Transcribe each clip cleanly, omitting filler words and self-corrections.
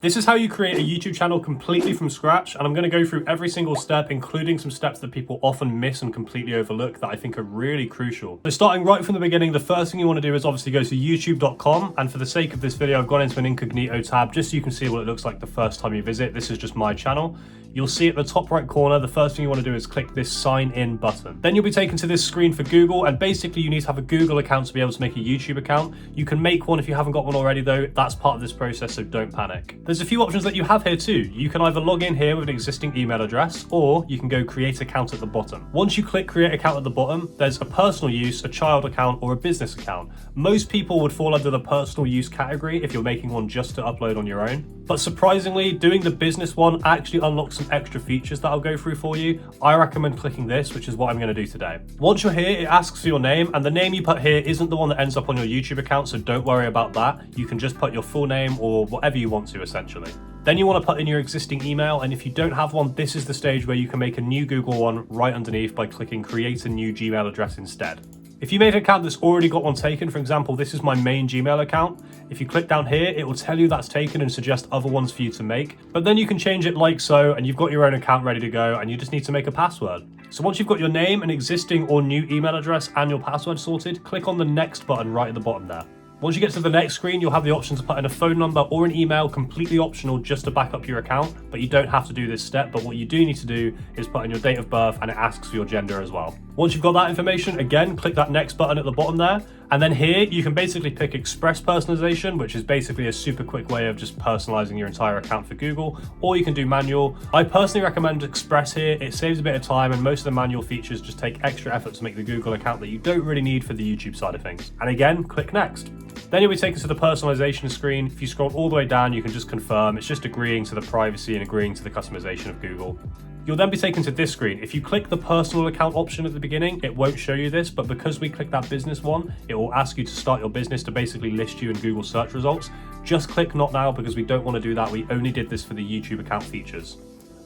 This is how you create a YouTube channel completely from scratch, and I'm going to go through every single step, including some steps that people often miss and completely overlook that I think are really crucial. So starting right from the beginning, the first thing you want to do is obviously go to youtube.com, and for the sake of this video, I've gone into an incognito tab just so you can see what it looks like the first time you visit. This is just my channel. You'll see at the top right corner, the first thing you want to do is click this sign in button. Then you'll be taken to this screen for Google, and basically you need to have a Google account to be able to make a YouTube account. You can make one if you haven't got one already though. That's part of this process, so don't panic. There's a few options that you have here too. You can either log in here with an existing email address, or you can go create account at the bottom. Once you click create account at the bottom, there's a personal use, a child account, or a business account. Most people would fall under the personal use category if you're making one just to upload on your own. But surprisingly, doing the business one actually unlocks some extra features that I'll go through for you. I recommend clicking this, which is what I'm going to do today. Once you're here, it asks for your name, and the name you put here isn't the one that ends up on your YouTube account, so don't worry about that. You can just put your full name or whatever you want to, essentially. Then you want to put in your existing email, and if you don't have one, this is the stage where you can make a new Google one right underneath by clicking create a new Gmail address instead. If you made an account that's already got one taken, for example, this is my main Gmail account. If you click down here, it will tell you that's taken and suggest other ones for you to make. But then you can change it like so, and you've got your own account ready to go, and you just need to make a password. So once you've got your name, an existing or new email address, and your password sorted, click on the next button right at the bottom there. Once you get to the next screen, you'll have the option to put in a phone number or an email, completely optional just to back up your account, but you don't have to do this step. But what you do need to do is put in your date of birth, and it asks for your gender as well. Once you've got that information, again, click that next button at the bottom there. And then here, you can basically pick express personalization, which is basically a super quick way of just personalizing your entire account for Google, or you can do manual. I personally recommend express here. It saves a bit of time, and most of the manual features just take extra effort to make the Google account that you don't really need for the YouTube side of things. And again, click next. Then you'll be taken to the personalization screen. If you scroll all the way down, you can just confirm. It's just agreeing to the privacy and agreeing to the customization of Google. You'll then be taken to this screen. If you click the personal account option at the beginning, it won't show you this, but because we click that business one, it will ask you to start your business to basically list you in Google search results. Just click not now because we don't want to do that. We only did this for the YouTube account features.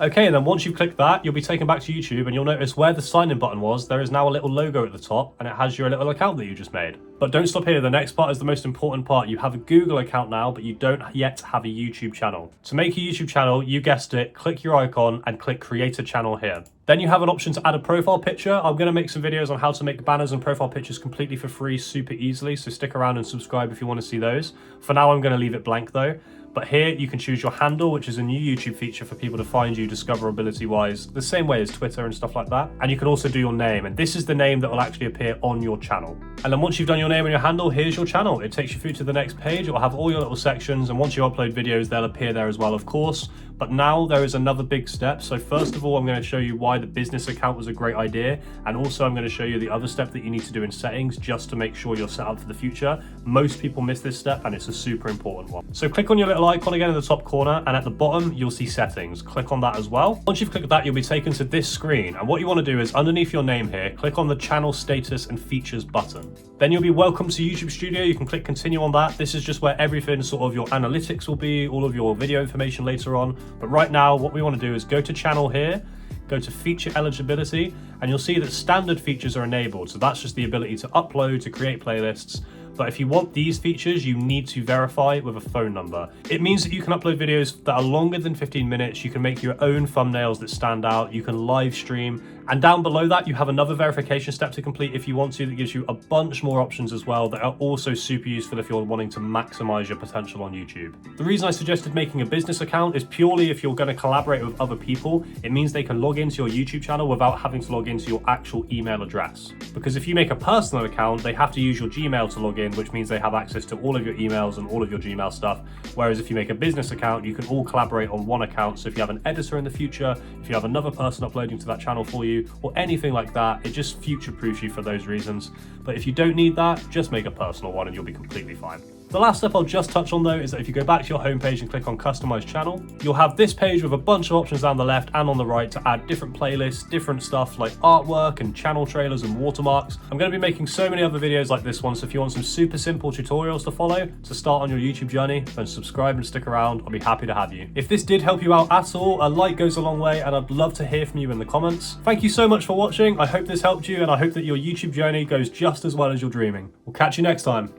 Okay, and then once you click that, you'll be taken back to YouTube, and you'll notice where the sign in button was, there is now a little logo at the top, and it has your little account that you just made. But don't stop here. The next part is the most important part. You have a Google account now, but you don't yet have a YouTube channel. To make a YouTube channel, you guessed it, click your icon and click create a channel here. Then you have an option to add a profile picture. I'm going to make some videos on how to make banners and profile pictures completely for free, super easily, so stick around and subscribe if you want to see those. For now, I'm going to leave it blank though. But here you can choose your handle, which is a new YouTube feature for people to find you discoverability wise, the same way as Twitter and stuff like that. And you can also do your name, and this is the name that will actually appear on your channel. And then once you've done your name and your handle, here's your channel. It takes you through to the next page. It will have all your little sections, and once you upload videos, they'll appear there as well, of course. But now there is another big step. So first of all, I'm going to show you why the business account was a great idea. And also I'm going to show you the other step that you need to do in settings just to make sure you're set up for the future. Most people miss this step, and it's a super important one. So click on your little icon again in the top corner, and at the bottom, you'll see settings. Click on that as well. Once you've clicked that, you'll be taken to this screen. And what you want to do is underneath your name here, click on the channel status and features button. Then you'll be welcome to YouTube Studio. You can click continue on that. This is just where everything, sort of your analytics will be, all of your video information later on. But right now, what we want to do is go to channel here, go to feature eligibility, and you'll see that standard features are enabled. So that's just the ability to upload, to create playlists. But if you want these features, you need to verify with a phone number. It means that you can upload videos that are longer than 15 minutes. You can make your own thumbnails that stand out. You can live stream. And down below that, you have another verification step to complete if you want to, that gives you a bunch more options as well that are also super useful if you're wanting to maximize your potential on YouTube. The reason I suggested making a business account is purely if you're going to collaborate with other people. It means they can log into your YouTube channel without having to log into your actual email address. Because if you make a personal account, they have to use your Gmail to log in, which means they have access to all of your emails and all of your Gmail stuff. Whereas if you make a business account, you can all collaborate on one account. So if you have an editor in the future, if you have another person uploading to that channel for you, or anything like that, it just future-proofs you for those reasons. But if you don't need that, just make a personal one and you'll be completely fine. The last step I'll just touch on though is that if you go back to your homepage and click on customize channel, you'll have this page with a bunch of options down the left and on the right to add different playlists, different stuff like artwork and channel trailers and watermarks. I'm going to be making so many other videos like this one, so if you want some super simple tutorials to follow to start on your YouTube journey, then subscribe and stick around. I'll be happy to have you. If this did help you out at all, a like goes a long way, and I'd love to hear from you in the comments. Thank you so much for watching. I hope this helped you, and I hope that your YouTube journey goes just as well as you're dreaming. We'll catch you next time.